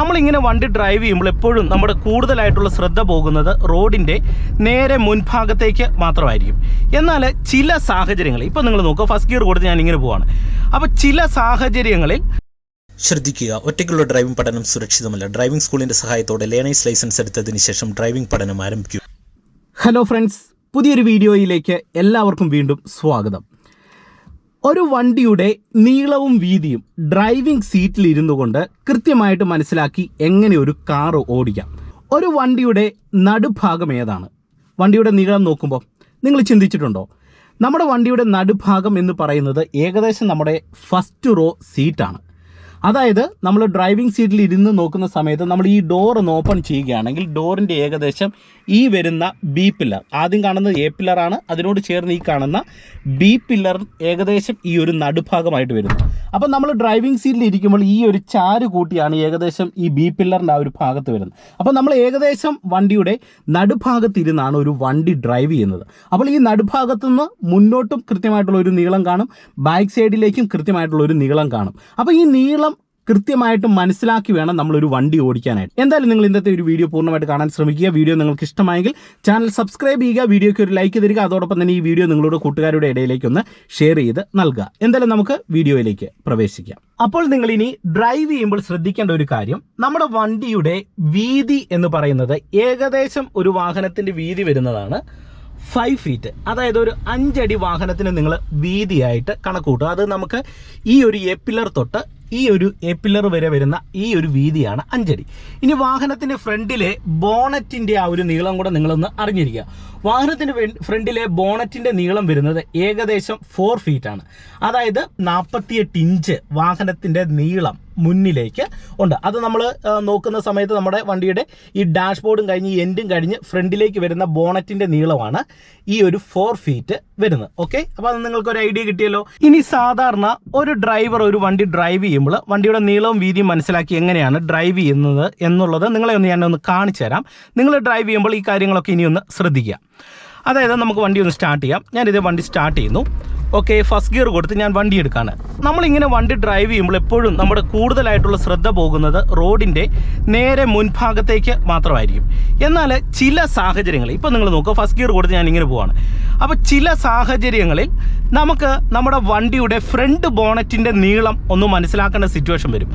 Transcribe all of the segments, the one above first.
നമ്മളിങ്ങനെ വണ്ടി ഡ്രൈവ് ചെയ്യുമ്പോൾ എപ്പോഴും നമ്മുടെ കൂടുതലായിട്ടുള്ള ശ്രദ്ധ പോകുന്നത് റോഡിൻ്റെ നേരെ മുൻഭാഗത്തേക്ക് മാത്രമായിരിക്കും. എന്നാൽ ചില സാഹചര്യങ്ങൾ, ഇപ്പോൾ നിങ്ങൾ നോക്കുക, ഫസ്റ്റ് ഗിയർ കൊടുത്ത് ഞാൻ ഇങ്ങനെ പോവാണ്. അപ്പോൾ ചില സാഹചര്യങ്ങളിൽ ശ്രദ്ധിക്കുക, ഒറ്റയ്ക്കുള്ള ഡ്രൈവിംഗ് പഠനം സുരക്ഷിതമല്ല. ഡ്രൈവിംഗ് സ്കൂളിൻ്റെ സഹായത്തോടെ ലേണേഴ്സ് ലൈസൻസ് എടുത്തതിന് ശേഷം ഡ്രൈവിംഗ് പഠനം ആരംഭിക്കും. ഹലോ ഫ്രണ്ട്സ്, പുതിയൊരു വീഡിയോയിലേക്ക് എല്ലാവർക്കും വീണ്ടും സ്വാഗതം. ഒരു വണ്ടിയുടെ നീളവും വീതിയും ഡ്രൈവിംഗ് സീറ്റിൽ ഇരുന്നു കൊണ്ട് കൃത്യമായിട്ട് മനസ്സിലാക്കി എങ്ങനെ ഒരു കാർ ഓടിക്കാം. ഒരു വണ്ടിയുടെ നടുഭാഗം ഏതാണ്? വണ്ടിയുടെ നീളം നോക്കുമ്പോൾ നിങ്ങൾ ചിന്തിച്ചിട്ടുണ്ടോ? നമ്മുടെ വണ്ടിയുടെ നടുഭാഗം എന്ന് പറയുന്നത് ഏകദേശം നമ്മുടെ ഫസ്റ്റ് റോ സീറ്റാണ്. അതായത് നമ്മൾ ഡ്രൈവിംഗ് സീറ്റിൽ ഇരുന്ന് നോക്കുന്ന സമയത്ത് നമ്മൾ ഈ ഡോർ ഒന്ന് ഓപ്പൺ ചെയ്യുകയാണെങ്കിൽ ഡോറിൻ്റെ ഏകദേശം ഈ വരുന്ന ബി പില്ലർ, ആദ്യം കാണുന്നത് എ പില്ലറാണ്, അതിനോട് ചേർന്ന് ഈ കാണുന്ന ബി പില്ലർ ഏകദേശം ഈ ഒരു നടുഭാഗമായിട്ട് വരുന്നു. അപ്പം നമ്മൾ ഡ്രൈവിംഗ് സീറ്റിൽ ഇരിക്കുമ്പോൾ ഈ ഒരു ചാര് കൂട്ടിയാണ് ഏകദേശം ഈ ബി പില്ലറിൻ്റെ ആ ഒരു ഭാഗത്ത് വരുന്നത്. അപ്പോൾ നമ്മൾ ഏകദേശം വണ്ടിയുടെ നടുഭാഗത്തിരുന്നാണ് ഒരു വണ്ടി ഡ്രൈവ് ചെയ്യുന്നത്. അപ്പോൾ ഈ നടുഭാഗത്തുനിന്ന് മുന്നോട്ടും കൃത്യമായിട്ടുള്ള ഒരു നീളം കാണും, ബാക്ക് സൈഡിലേക്കും കൃത്യമായിട്ടുള്ള ഒരു നീളം കാണും. അപ്പോൾ ഈ നീളം കൃത്യമായിട്ട് മനസ്സിലാക്കി വേണം നമ്മളൊരു വണ്ടി ഓടിക്കാനായിട്ട്. എന്തായാലും നിങ്ങൾ ഇന്നത്തെ ഒരു വീഡിയോ പൂർണ്ണമായിട്ട് കാണാൻ ശ്രമിക്കുക. വീഡിയോ നിങ്ങൾക്ക് ഇഷ്ടമായെങ്കിൽ ചാനൽ സബ്സ്ക്രൈബ് ചെയ്യുക, വീഡിയോയ്ക്ക് ഒരു ലൈക്ക് തരിക, അതോടൊപ്പം തന്നെ ഈ വീഡിയോ നിങ്ങളുടെ കൂട്ടുകാരുടെ ഇടയിലേക്ക് ഒന്ന് ഷെയർ ചെയ്ത് നൽകുക. എന്തായാലും നമുക്ക് വീഡിയോയിലേക്ക് പ്രവേശിക്കാം. അപ്പോൾ നിങ്ങൾ ഇനി ഡ്രൈവ് ചെയ്യുമ്പോൾ ശ്രദ്ധിക്കേണ്ട ഒരു കാര്യം, നമ്മുടെ വണ്ടിയുടെ വീതി എന്ന് പറയുന്നത് ഏകദേശം ഒരു വാഹനത്തിൻ്റെ വീതി വരുന്നതാണ് 5 ഫീറ്റ്. അതായത് ഒരു 5 അടി വാഹനത്തിന് നിങ്ങൾ വീതിയായിട്ട് കണക്കൂട്ടുക. അത് നമുക്ക് ഈ ഒരു എ പില്ലർ തൊട്ട് ഈ ഒരു എ പില്ലർ വരെ വരുന്ന ഈ ഒരു വീതിയാണ് 5 അടി. ഇനി വാഹനത്തിൻ്റെ ഫ്രണ്ടിലെ ബോണറ്റിൻ്റെ ആ ഒരു നീളം കൂടെ നിങ്ങളൊന്ന് അറിഞ്ഞിരിക്കുക. വാഹനത്തിൻ്റെ ഫ്രണ്ടിലെ ബോണറ്റിൻ്റെ നീളം വരുന്നത് ഏകദേശം 4 ഫീറ്റാണ്. അതായത് 48 ഇഞ്ച് വാഹനത്തിൻ്റെ നീളം മുന്നിലേക്ക് ഉണ്ട്. അത് നമ്മൾ നോക്കുന്ന സമയത്ത് നമ്മുടെ വണ്ടിയുടെ ഈ ഡാഷ്ബോർഡും കഴിഞ്ഞ് ഈ എൻഡും കഴിഞ്ഞ് ഫ്രണ്ടിലേക്ക് വരുന്ന ബോണറ്റിൻ്റെ നീളമാണ് ഈ ഒരു 4 ഫീറ്റ് വരുന്നത്. ഓക്കെ, അപ്പോൾ അത് നിങ്ങൾക്കൊരു ഐഡിയ കിട്ടിയല്ലോ. ഇനി സാധാരണ ഒരു ഡ്രൈവർ ഒരു വണ്ടി ഡ്രൈവ് ചെയ്യുമ്പോൾ വണ്ടിയുടെ നീളവും വീതിയും മനസ്സിലാക്കി എങ്ങനെയാണ് ഡ്രൈവ് ചെയ്യുന്നത് എന്നുള്ളത് നിങ്ങളെ ഞാനൊന്ന് കാണിച്ചു തരാം. നിങ്ങൾ ഡ്രൈവ് ചെയ്യുമ്പോൾ ഈ കാര്യങ്ങളൊക്കെ ഇനി ഒന്ന് ശ്രദ്ധിക്കുക. അതായത് നമുക്ക് വണ്ടി ഒന്ന് സ്റ്റാർട്ട് ചെയ്യാം. ഞാനിത് വണ്ടി സ്റ്റാർട്ട് ചെയ്യുന്നു. ഓക്കെ, ഫസ്റ്റ് ഗിയർ കൊടുത്ത് ഞാൻ വണ്ടി എടുക്കുകയാണ്. നമ്മളിങ്ങനെ വണ്ടി ഡ്രൈവ് ചെയ്യുമ്പോൾ എപ്പോഴും നമ്മുടെ കൂടുതലായിട്ടുള്ള ശ്രദ്ധ പോകുന്നത് റോഡിൻ്റെ നേരെ മുൻഭാഗത്തേക്ക് മാത്രമായിരിക്കും. എന്നാൽ ചില സാഹചര്യങ്ങളിൽ, ഇപ്പോൾ നിങ്ങൾ നോക്കുക, ഫസ്റ്റ് ഗിയർ കൊടുത്ത് ഞാൻ ഇങ്ങനെ പോവാണ്. അപ്പോൾ ചില സാഹചര്യങ്ങളിൽ നമുക്ക് നമ്മുടെ വണ്ടിയുടെ ഫ്രണ്ട് ബോണറ്റിൻ്റെ നീളം ഒന്ന് മനസ്സിലാക്കേണ്ട സിറ്റുവേഷൻ വരും.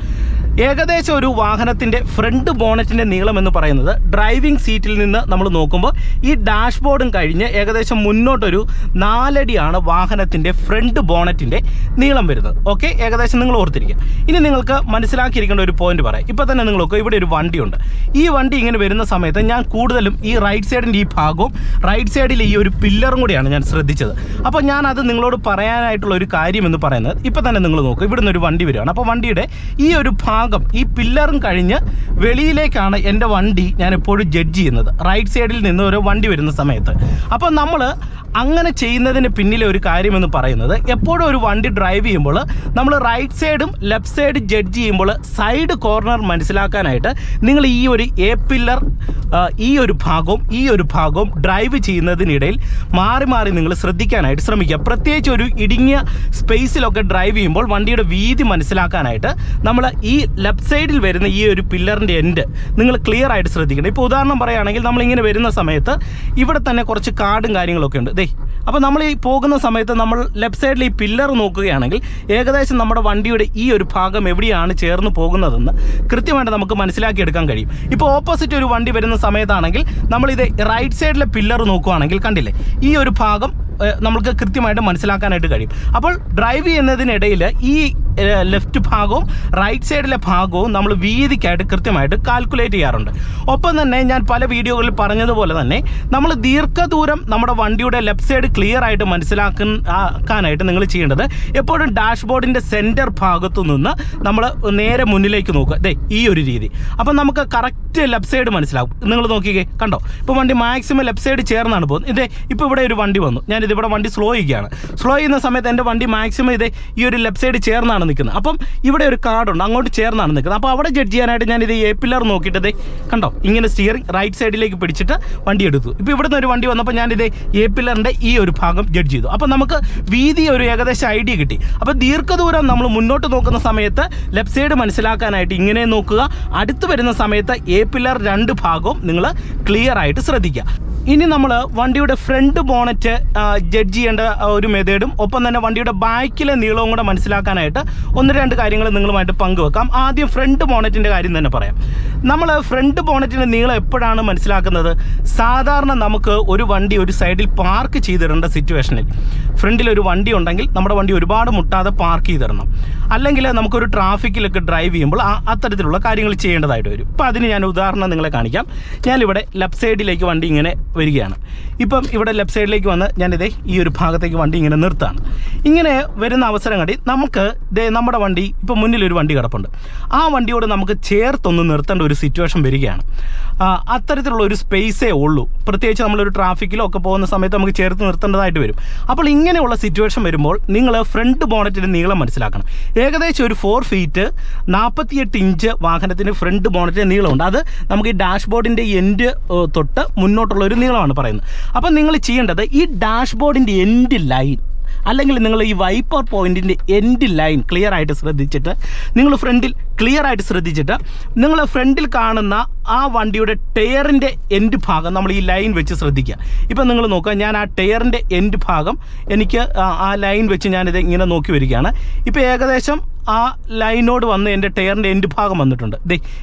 ഏകദേശം ഒരു വാഹനത്തിൻ്റെ ഫ്രണ്ട് ബോണറ്റിൻ്റെ നീളം എന്ന് പറയുന്നത് ഡ്രൈവിംഗ് സീറ്റിൽ നിന്ന് നമ്മൾ നോക്കുമ്പോൾ ഈ ഡാഷ്ബോർഡും കഴിഞ്ഞ് ഏകദേശം മുന്നോട്ടൊരു 4 അടിയാണ് വാഹനത്തിൻ്റെ ഫ്രണ്ട് ബോണറ്റിൻ്റെ നീളം വരുന്നത്. ഓക്കെ, ഏകദേശം നിങ്ങൾ ഓർത്തിരിക്കുക. ഇനി നിങ്ങൾക്ക് മനസ്സിലാക്കിയിരിക്കേണ്ട ഒരു പോയിന്റ് പറയാം. ഇപ്പോൾ തന്നെ നിങ്ങൾ നോക്കുക, ഇവിടെ ഒരു വണ്ടിയുണ്ട്. ഈ വണ്ടി ഇങ്ങനെ വരുന്ന സമയത്ത് ഞാൻ കൂടുതലും ഈ റൈറ്റ് സൈഡിൻ്റെ ഈ ഭാഗവും റൈറ്റ് സൈഡിൽ ഈ ഒരു പില്ലറും കൂടിയാണ് ഞാൻ ശ്രദ്ധിച്ചത്. അപ്പോൾ ഞാൻ അത് നിങ്ങളോട് പറയാനായിട്ടുള്ള ഒരു കാര്യം എന്ന് പറയുന്നത്, ഇപ്പോൾ തന്നെ നിങ്ങൾ നോക്കുക, ഇവിടെ നിന്ന് ഒരു വണ്ടി വരികയാണ്. അപ്പോൾ വണ്ടിയുടെ ഈ ഒരു ഭാഗം ഈ പില്ലറും കഴിഞ്ഞ് വെളിയിലേക്കാണ് എൻ്റെ വണ്ടി ഞാൻ എപ്പോഴും ജഡ്ജ് ചെയ്യുന്നത്, റൈറ്റ് സൈഡിൽ നിന്ന് ഒരു വണ്ടി വരുന്ന സമയത്ത്. അപ്പോൾ നമ്മൾ അങ്ങനെ ചെയ്യുന്നതിന് പിന്നിലെ ഒരു കാര്യമെന്ന് പറയുന്നത്, എപ്പോഴും ഒരു വണ്ടി ഡ്രൈവ് ചെയ്യുമ്പോൾ നമ്മൾ റൈറ്റ് സൈഡും ലെഫ്റ്റ് സൈഡും ജഡ്ജ് ചെയ്യുമ്പോൾ സൈഡ് കോർണർ മനസ്സിലാക്കാനായിട്ട് നിങ്ങൾ ഈ ഒരു എ പില്ലർ ഈ ഒരു ഭാഗവും ഡ്രൈവ് ചെയ്യുന്നതിനിടയിൽ മാറി മാറി നിങ്ങൾ ശ്രദ്ധിക്കാനായിട്ട് ശ്രമിക്കുക. പ്രത്യേകിച്ച് ഒരു ഇടുങ്ങിയ സ്പേസിലൊക്കെ ഡ്രൈവ് ചെയ്യുമ്പോൾ വണ്ടിയുടെ വീതി മനസ്സിലാക്കാനായിട്ട് നമ്മൾ ഈ ലെഫ്റ്റ് സൈഡിൽ വരുന്ന ഈ ഒരു പില്ലറിൻ്റെ എൻഡ് നിങ്ങൾ ക്ലിയർ ആയിട്ട് ശ്രദ്ധിക്കണം. ഇപ്പോൾ ഉദാഹരണം പറയുകയാണെങ്കിൽ നമ്മളിങ്ങനെ വരുന്ന സമയത്ത് ഇവിടെ തന്നെ കുറച്ച് കാടും കാര്യങ്ങളൊക്കെ ഉണ്ട്. അപ്പോൾ നമ്മൾ ഈ പോകുന്ന സമയത്ത് നമ്മൾ ലെഫ്റ്റ് സൈഡിൽ ഈ പില്ലർ നോക്കുകയാണെങ്കിൽ ഏകദേശം നമ്മുടെ വണ്ടിയുടെ ഈ ഒരു ഭാഗം എവിടെയാണ് ചേർന്ന് പോകുന്നതെന്ന് കൃത്യമായിട്ട് നമുക്ക് മനസ്സിലാക്കിയെടുക്കാൻ കഴിയും. ഇപ്പോൾ ഓപ്പോസിറ്റ് ഒരു വണ്ടി വരുന്ന സമയത്താണെങ്കിൽ നമ്മളിത് റൈറ്റ് സൈഡിലെ പില്ലർ നോക്കുകയാണെങ്കിൽ കണ്ടില്ലേ, ഈ ഒരു ഭാഗം നമുക്ക് കൃത്യമായിട്ട് മനസ്സിലാക്കാനായിട്ട് കഴിയും. അപ്പോൾ ഡ്രൈവ് ചെയ്യുന്നതിനിടയിൽ ഈ ലെഫ്റ്റ് ഭാഗവും റൈറ്റ് സൈഡിലെ ഭാഗവും നമ്മൾ വീതിക്കായിട്ട് കൃത്യമായിട്ട് കാൽക്കുലേറ്റ് ചെയ്യാറുണ്ട്. ഒപ്പം തന്നെ ഞാൻ പല വീഡിയോകളിൽ പറഞ്ഞതുപോലെ തന്നെ നമ്മൾ ദീർഘദൂരം നമ്മുടെ വണ്ടിയുടെ ലെഫ്റ്റ് സൈഡ് ക്ലിയർ ആയിട്ട് മനസ്സിലാക്കാനായിട്ട് നിങ്ങൾ ചെയ്യേണ്ടത് എപ്പോഴും ഡാഷ്ബോർഡിൻ്റെ സെൻറ്റർ ഭാഗത്തു നിന്ന് നമ്മൾ നേരെ മുന്നിലേക്ക് നോക്കുക, ഈ ഒരു രീതി. അപ്പം നമുക്ക് കറക്റ്റ് ലെഫ്റ്റ് സൈഡ് മനസ്സിലാവും. നിങ്ങൾ നോക്കിക്കേ, കണ്ടോ, ഇപ്പോൾ വണ്ടി മാക്സിമം ലെഫ്റ്റ് സൈഡ് ചേർന്നാണ് പോകുന്നത്. ഇപ്പോൾ ഇവിടെ ഒരു വണ്ടി വന്നു, ഞാനിതിവിടെ വണ്ടി സ്ലോ ചെയ്യുകയാണ്. സ്ലോ ചെയ്യുന്ന സമയത്ത് എൻ്റെ വണ്ടി മാക്സിമം ഈ ഒരു ലെഫ്റ്റ് സൈഡ് ചേർന്നാണ് നിൽക്കുന്നത്. അപ്പം ഇവിടെ ഒരു കാർഡുണ്ട്, അങ്ങോട്ട് ചേർന്നാണ് നിൽക്കുന്നത്. അപ്പോൾ അവിടെ ജഡ്ജ് ചെയ്യാനായിട്ട് ഞാനിത് എ പില്ലർ നോക്കിയിട്ട് കണ്ടോ ഇങ്ങനെ സ്റ്റിയറിംഗ് റൈറ്റ് സൈഡിലേക്ക് പിടിച്ചിട്ട് വണ്ടി എടുത്തു. ഇപ്പോൾ ഇവിടുന്ന് ഒരു വണ്ടി വന്നപ്പോൾ ഞാനിത് എ പില്ലറിൻ്റെ ഈ ഒരു ഭാഗം ജഡ്ജ് ചെയ്തു. അപ്പോൾ നമുക്ക് വീതി ഒരു ഏകദേശം ഐഡിയ കിട്ടി. അപ്പോൾ ദീർഘദൂരം നമ്മൾ മുന്നോട്ട് നോക്കുന്ന സമയത്ത് ലെഫ്റ്റ് സൈഡ് മനസ്സിലാക്കാനായിട്ട് ഇങ്ങനെ നോക്കുക. അടുത്ത് വരുന്ന സമയത്ത് എ പില്ലർ 2 ഭാഗവും നിങ്ങൾ ക്ലിയർ ആയിട്ട് ശ്രദ്ധിക്കുക. ഇനി നമ്മൾ വണ്ടിയുടെ ഫ്രണ്ട് ബോണറ്റ് ജഡ്ജ് ചെയ്യേണ്ട ഒരു മെത്തേഡും ഒപ്പം തന്നെ വണ്ടിയുടെ ബാക്കിലെ നീളവും കൂടെ മനസ്സിലാക്കാനായിട്ട് 1-2 കാര്യങ്ങൾ നിങ്ങളുമായിട്ട് പങ്കുവെക്കാം. ആദ്യം ഫ്രണ്ട് ബോണറ്റിൻ്റെ കാര്യം തന്നെ പറയാം. നമ്മൾ ഫ്രണ്ട് ബോണറ്റിൻ്റെ നീളം എപ്പോഴാണ് മനസ്സിലാക്കുന്നത്? സാധാരണ നമുക്ക് ഒരു വണ്ടി ഒരു സൈഡിൽ പാർക്ക് ചെയ്തിടേണ്ട സിറ്റുവേഷനിൽ ഫ്രണ്ടിൽ ഒരു വണ്ടി ഉണ്ടെങ്കിൽ നമ്മുടെ വണ്ടി ഒരുപാട് മുട്ടാതെ പാർക്ക് ചെയ്തിടണം. അല്ലെങ്കിൽ നമുക്കൊരു ട്രാഫിക്കിലൊക്കെ ഡ്രൈവ് ചെയ്യുമ്പോൾ അത്തരത്തിലുള്ള കാര്യങ്ങൾ ചെയ്യേണ്ടതായിട്ട് വരും. ഇപ്പോൾ അതിന് ഞാൻ ഉദാഹരണം നിങ്ങളെ കാണിക്കാം. ഞാനിവിടെ ലെഫ്റ്റ് സൈഡിലേക്ക് വണ്ടി ഇങ്ങനെ വരികയാണ്. ഇപ്പം ഇവിടെ ലെഫ്റ്റ് സൈഡിലേക്ക് വന്ന് ഞാനിതേ ഈ ഒരു ഭാഗത്തേക്ക് വണ്ടി ഇങ്ങനെ നിർത്താണ്. ഇങ്ങനെ വരുന്ന അവസരം കണ്ടി നമുക്ക് നമ്മുടെ വണ്ടി ഇപ്പം മുന്നിലൊരു വണ്ടി കിടപ്പുണ്ട്. ആ വണ്ടിയോട് നമുക്ക് ചേർത്തൊന്ന് നിർത്തേണ്ട ഒരു സിറ്റുവേഷൻ വരികയാണ്. അത്തരത്തിലുള്ള ഒരു സ്പേസേ ഉള്ളൂ. പ്രത്യേകിച്ച് നമ്മളൊരു ട്രാഫിക്കിലോ ഒക്കെ പോകുന്ന സമയത്ത് നമുക്ക് ചേർത്ത് നിർത്തേണ്ടതായിട്ട് വരും. അപ്പോൾ ഇങ്ങനെയുള്ള സിറ്റുവേഷൻ വരുമ്പോൾ നിങ്ങൾ ഫ്രണ്ട് ബോണറ്റിൻ്റെ നീളം മനസ്സിലാക്കണം. ഏകദേശം ഒരു 4 ഫീറ്റ് 48 ഇഞ്ച് വാഹനത്തിന് ഫ്രണ്ട് ബോണറ്റിൻ്റെ നീളമുണ്ട്. അത് നമുക്ക് ഈ ഡാഷ്ബോർഡിൻ്റെ എൻഡ് തൊട്ട് മുന്നോട്ടുള്ള ഒരു നീളമാണ് പറയുന്നത്. അപ്പം നിങ്ങൾ ചെയ്യേണ്ടത് ഈ ഡാഷ്ബോർഡിൻ്റെ എൻഡ് ലൈൻ അല്ലെങ്കിൽ നിങ്ങൾ ഈ വൈപ്പർ പോയിന്റിൻ്റെ എൻഡ് ലൈൻ ക്ലിയർ ആയിട്ട് ശ്രദ്ധിച്ചിട്ട് നിങ്ങൾ ഫ്രണ്ടിൽ കാണുന്ന ആ വണ്ടിയുടെ ടയറിൻ്റെ എൻഡ് ഭാഗം നമ്മൾ ഈ ലൈൻ വെച്ച് ശ്രദ്ധിക്കുക. ഇപ്പം നിങ്ങൾ നോക്കുക, ഞാൻ ആ ടയറിൻ്റെ എൻഡ് ഭാഗം എനിക്ക് ആ ലൈൻ വെച്ച് ഞാനിത് ഇങ്ങനെ നോക്കി വരികയാണ്. ഇപ്പോൾ ഏകദേശം ആ ലൈനോട് വന്ന് എൻ്റെ ടയറിൻ്റെ എൻഡ് ഭാഗം വന്നിട്ടുണ്ട്.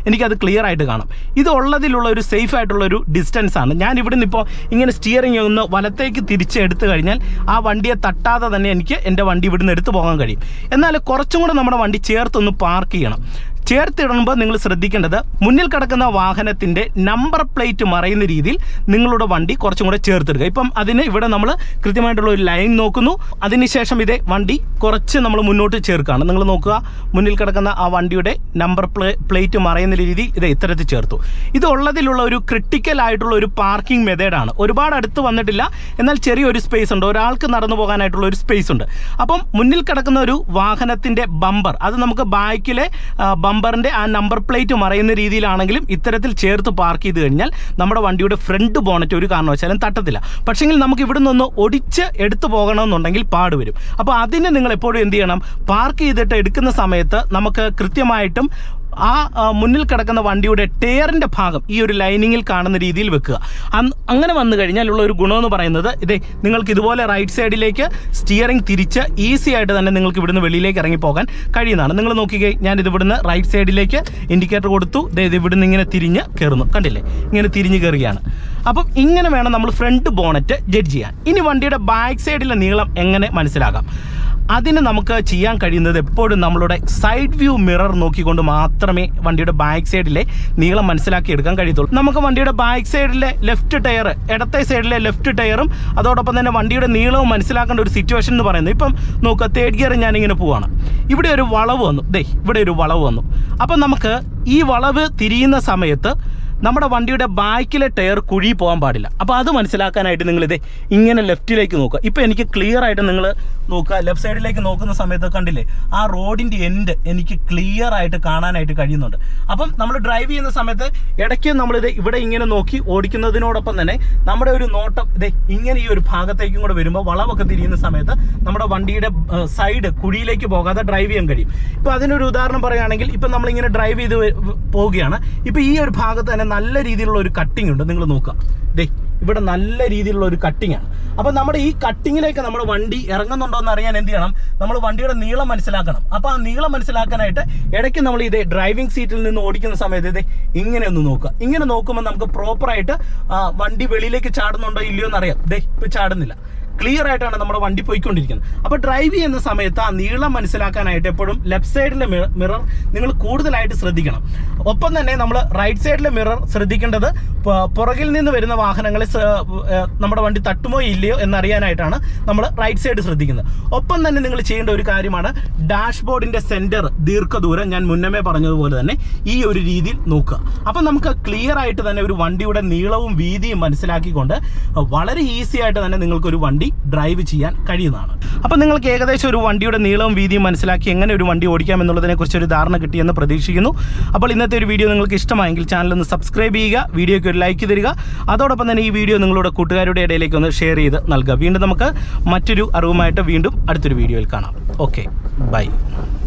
എനിക്കത് ക്ലിയർ ആയിട്ട് കാണാം. ഇത് ഉള്ളതിലുള്ള ഒരു സേഫ് ആയിട്ടുള്ളൊരു ഡിസ്റ്റൻസാണ്. ഞാൻ ഇവിടുന്ന് ഇപ്പോൾ ഇങ്ങനെ സ്റ്റിയറിംഗ് ഒന്ന് വലത്തേക്ക് തിരിച്ചെടുത്ത് കഴിഞ്ഞാൽ ആ വണ്ടിയെ തട്ടാതെ തന്നെ എനിക്ക് എൻ്റെ വണ്ടി ഇവിടുന്ന് എടുത്തു പോകാൻ കഴിയും. എന്നാൽ കുറച്ചും കൂടെ നമ്മുടെ വണ്ടി ചേർത്തൊന്ന് പാർക്ക് ചെയ്യണം. ചേർത്തിടുമ്പോൾ നിങ്ങൾ ശ്രദ്ധിക്കേണ്ടത് മുന്നിൽ കിടക്കുന്ന വാഹനത്തിൻ്റെ നമ്പർ പ്ലേറ്റ് മറയുന്ന രീതിയിൽ നിങ്ങളുടെ വണ്ടി കുറച്ചും കൂടെ ചേർത്തിടുക. ഇപ്പം അതിന് ഇവിടെ നമ്മൾ കൃത്യമായിട്ടുള്ള ഒരു ലൈൻ നോക്കുന്നു. അതിനുശേഷം ഇതേ വണ്ടി കുറച്ച് നമ്മൾ മുന്നോട്ട് ചേർക്കുകയാണ്. നിങ്ങൾ നോക്കുക, മുന്നിൽ കിടക്കുന്ന ആ വണ്ടിയുടെ നമ്പർ പ്ലേറ്റ് മറയുന്ന രീതിയിൽ ഇത് ഇത്തരത്തിൽ ചേർത്തു. ഇത് ഉള്ളതിലുള്ള ഒരു ക്രിട്ടിക്കൽ ആയിട്ടുള്ള ഒരു പാർക്കിംഗ് മെത്തേഡാണ്. ഒരുപാട് അടുത്ത് വന്നിട്ടില്ല, എന്നാൽ ചെറിയൊരു സ്പേസ് ഉണ്ട്, ഒരാൾക്ക് നടന്നു പോകാനായിട്ടുള്ള ഒരു സ്പേസ് ഉണ്ട്. അപ്പം മുന്നിൽ കിടക്കുന്ന ഒരു വാഹനത്തിൻ്റെ ബമ്പർ അത് നമുക്ക് ബാക്കിലെ ബമ്പറിൻ്റെ ആ നമ്പർ പ്ലേറ്റ് മറയുന്ന രീതിയിലാണെങ്കിലും ഇത്തരത്തിൽ ചേർത്ത് പാർക്ക് ചെയ്ത് കഴിഞ്ഞാൽ നമ്മുടെ വണ്ടിയുടെ ഫ്രണ്ട് ബോണറ്റ് ഒരു കാരണവശാലും തട്ടത്തില്ല. പക്ഷെങ്കിൽ നമുക്ക് ഇവിടെ നിന്ന് ഒടിച്ച് എടുത്തു പോകണമെന്നുണ്ടെങ്കിൽ പാടുവരും. അപ്പോൾ അതിന് നിങ്ങൾ എപ്പോഴും എന്ത് ചെയ്യണം? പാർക്ക് ചെയ്തിട്ട് എടുക്കുന്ന സമയത്ത് നമുക്ക് കൃത്യമായിട്ടും ആ മുന്നിൽ കിടക്കുന്ന വണ്ടിയുടെ ടയറിൻ്റെ ഭാഗം ഈ ഒരു ലൈനിങ്ങിൽ കാണുന്ന രീതിയിൽ വെക്കുക. അങ്ങനെ വന്നു കഴിഞ്ഞാലുള്ള ഒരു ഗുണമെന്ന് പറയുന്നത് നിങ്ങൾക്ക് ഇതുപോലെ റൈറ്റ് സൈഡിലേക്ക് സ്റ്റിയറിംഗ് തിരിച്ച് ഈസി ആയിട്ട് തന്നെ നിങ്ങൾക്ക് ഇവിടുന്ന് വെളിയിലേക്ക് ഇറങ്ങിപ്പോകാൻ കഴിയുന്നതാണ്. നിങ്ങൾ നോക്കിക്കേ, ഞാനിത് ഇവിടുന്ന് റൈറ്റ് സൈഡിലേക്ക് ഇൻഡിക്കേറ്റർ കൊടുത്തു. ഇത് ഇവിടുന്ന് ഇങ്ങനെ തിരിഞ്ഞ് കയറുന്നു, കണ്ടില്ലേ? ഇങ്ങനെ തിരിഞ്ഞ് കയറുകയാണ്. അപ്പം ഇങ്ങനെ വേണം നമ്മൾ ഫ്രണ്ട് ബോണറ്റ് ജഡ്ജ് ചെയ്യാൻ. ഇനി വണ്ടിയുടെ ബാക്ക് സൈഡിലെ നീളം എങ്ങനെ മനസ്സിലാക്കാം? അതിന് നമുക്ക് ചെയ്യാൻ കഴിയുന്നത് എപ്പോഴും നമ്മളുടെ സൈഡ് വ്യൂ മിറർ നോക്കിക്കൊണ്ട് മാത്രമേ വണ്ടിയുടെ ബാക്ക് സൈഡിലെ നീളം മനസ്സിലാക്കി എടുക്കാൻ കഴിയത്തുള്ളൂ. നമുക്ക് വണ്ടിയുടെ ബാക്ക് സൈഡിലെ ലെഫ്റ്റ് ടയർ, ഇടത്തെ സൈഡിലെ ലെഫ്റ്റ് ടയറും അതോടൊപ്പം തന്നെ വണ്ടിയുടെ നീളവും മനസ്സിലാക്കേണ്ട ഒരു സിറ്റുവേഷൻ എന്ന് പറയുന്നത്, ഇപ്പം നോക്കുക, തേർഡ് ഗിയർ ഞാനിങ്ങനെ പോവാണ്. ഇവിടെ ഒരു വളവ് വന്നു, ഇവിടെ ഒരു വളവ് വന്നു. അപ്പം നമുക്ക് ഈ വളവ് തിരിയുന്ന സമയത്ത് നമ്മുടെ വണ്ടിയുടെ ബാക്കിലെ ടയർ കുഴി പോകാൻ പാടില്ല. അപ്പോൾ അത് മനസ്സിലാക്കാനായിട്ട് നിങ്ങളിത് ഇങ്ങനെ ലെഫ്റ്റിലേക്ക് നോക്കുക. ഇപ്പോൾ എനിക്ക് ക്ലിയർ ആയിട്ട് നിങ്ങൾ നോക്കുക, ലെഫ്റ്റ് സൈഡിലേക്ക് നോക്കുന്ന സമയത്ത് കണ്ടില്ലേ, ആ റോഡിൻ്റെ എൻഡ് എനിക്ക് ക്ലിയർ ആയിട്ട് കാണാനായിട്ട് കഴിയുന്നുണ്ട്. അപ്പം നമ്മൾ ഡ്രൈവ് ചെയ്യുന്ന സമയത്ത് ഇടയ്ക്ക് നമ്മളിത് ഇവിടെ ഇങ്ങനെ നോക്കി ഓടിക്കുന്നതിനോടൊപ്പം തന്നെ നമ്മുടെ ഒരു നോട്ടം ഇങ്ങനെ ഈ ഒരു ഭാഗത്തേക്കും കൂടെ വരുമ്പോൾ വളവൊക്കെ തിരിയുന്ന സമയത്ത് നമ്മുടെ വണ്ടിയുടെ സൈഡ് കുഴിയിലേക്ക് പോകാതെ ഡ്രൈവ് ചെയ്യാൻ കഴിയും. ഇപ്പോൾ അതിനൊരു ഉദാഹരണം പറയുകയാണെങ്കിൽ, ഇപ്പം നമ്മളിങ്ങനെ ഡ്രൈവ് ചെയ്ത് പോവുകയാണ്. ഇപ്പോൾ ഈ ഒരു ഭാഗത്ത് തന്നെ നല്ല രീതിയിലുള്ള ഒരു കട്ടിങ് ഉണ്ട്. നിങ്ങൾ നോക്കുക, ഇവിടെ നല്ല രീതിയിലുള്ള ഒരു കട്ടിങ് ആണ്. അപ്പോൾ നമ്മുടെ ഈ കട്ടിങ്ങിലേക്ക് നമ്മുടെ വണ്ടി ഇറങ്ങുന്നുണ്ടോ എന്ന് അറിയാൻ എന്ത് ചെയ്യണം? നമ്മൾ വണ്ടിയുടെ നീളം മനസ്സിലാക്കണം. അപ്പോൾ ആ നീളം മനസ്സിലാക്കാനായിട്ട് ഇടയ്ക്ക് നമ്മൾ ഡ്രൈവിംഗ് സീറ്റിൽ നിന്ന് ഓടിക്കുന്ന സമയത്ത് ഇങ്ങനെ ഒന്ന് നോക്കുക. ഇങ്ങനെ നോക്കുമ്പോൾ നമുക്ക് പ്രോപ്പറായിട്ട് വണ്ടി വെളിയിലേക്ക് ചാടുന്നുണ്ടോ ഇല്ലയോ എന്നറിയാം. ഇപ്പോൾ ചാടുന്നില്ല, ക്ലിയർ ആയിട്ടാണ് നമ്മുടെ വണ്ടി പോയിക്കൊണ്ടിരിക്കുന്നത്. അപ്പോൾ ഡ്രൈവ് ചെയ്യുന്ന സമയത്ത് ആ നീളം മനസ്സിലാക്കാനായിട്ട് എപ്പോഴും ലെഫ്റ്റ് സൈഡിലെ മിറർ നിങ്ങൾ കൂടുതലായിട്ട് ശ്രദ്ധിക്കണം. ഒപ്പം തന്നെ നമ്മൾ റൈറ്റ് സൈഡിലെ മിറർ ശ്രദ്ധിക്കേണ്ടത് പുറകിൽ നിന്ന് വരുന്ന വാഹനങ്ങളെ നമ്മുടെ വണ്ടി തട്ടുമോ ഇല്ലയോ എന്നറിയാനായിട്ടാണ് നമ്മൾ റൈറ്റ് സൈഡ് ശ്രദ്ധിക്കുന്നത്. ഒപ്പം തന്നെ നിങ്ങൾ ചെയ്യേണ്ട ഒരു കാര്യമാണ് ഡാഷ്ബോർഡിൻ്റെ സെൻറ്റർ ദീർഘദൂരം ഞാൻ മുന്നമേ പറഞ്ഞതുപോലെ തന്നെ ഈ ഒരു രീതിയിൽ നോക്കുക. അപ്പം നമുക്ക് ക്ലിയർ ആയിട്ട് തന്നെ ഒരു വണ്ടിയുടെ നീളവും വീതിയും മനസ്സിലാക്കിക്കൊണ്ട് വളരെ ഈസി ആയിട്ട് തന്നെ നിങ്ങൾക്കൊരു വണ്ടി ഡ്രൈവ് ചെയ്യാൻ കഴിയുന്നതാണ്. അപ്പം നിങ്ങൾക്ക് ഏകദേശം ഒരു വണ്ടിയുടെ നീളവും വീതിയും മനസ്സിലാക്കി എങ്ങനെ ഒരു വണ്ടി ഓടിക്കാം എന്നുള്ളതിനെക്കുറിച്ച് ഒരു ധാരണ കിട്ടിയെന്ന് പ്രതീക്ഷിക്കുന്നു. അപ്പോൾ ഇന്നത്തെ ഒരു വീഡിയോ നിങ്ങൾക്ക് ഇഷ്ടമായെങ്കിൽ ചാനൽ ഒന്ന് സബ്സ്ക്രൈബ് ചെയ്യുക, വീഡിയോയ്ക്ക് ഒരു ലൈക്ക് തരിക. അതോടൊപ്പം തന്നെ ഈ വീഡിയോ നിങ്ങളുടെ കൂട്ടുകാരുടെ ഇടയിലേക്ക് ഒന്ന് ഷെയർ ചെയ്ത് നൽകുക. വീണ്ടും നമുക്ക് മറ്റൊരു അറിവുമായിട്ട് വീണ്ടും അടുത്തൊരു വീഡിയോയിൽ കാണാം. Okay, by.